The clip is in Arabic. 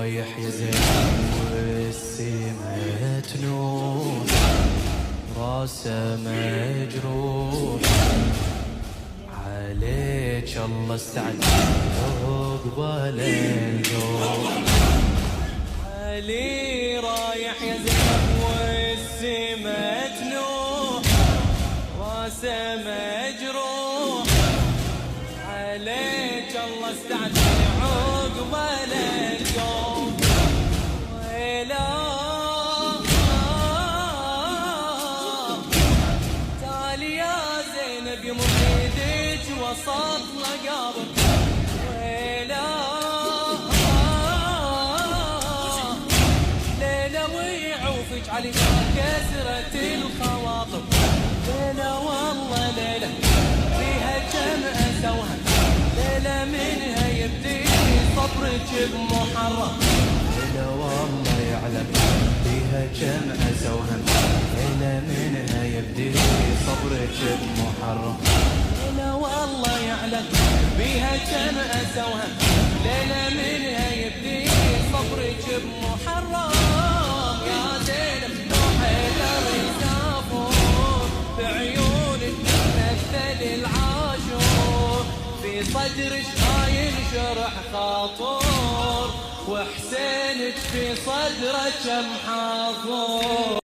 رايح يا زينب والسما تنوح راسه مجروح عليك الله استعجل عقبال الجوع علي رايح يا زينب والسما تنوح راسه مجروح عليك الله استعجل عقبال الجوع ويلا تعالي يا زينب يمريدك وسط لقابك ويلا ليلة ويعوفك علي كسرة الخواطر ليلة والله ليلة فيها كم أسوها ليلة منها يبدي صبرك بمحرم ليلة والله يعلم فيها كم أسوهم ليلة منها يبدي صبرك بمحرم ليلة والله يعلم بيها كم أسوهم ليلة منها يبدي صبرك بمحرم يا زينب وحيدر يسافر بعيونك مثل العاشور في صدرك هاي ينشرح خاطر وحسينك في صدرك محاضر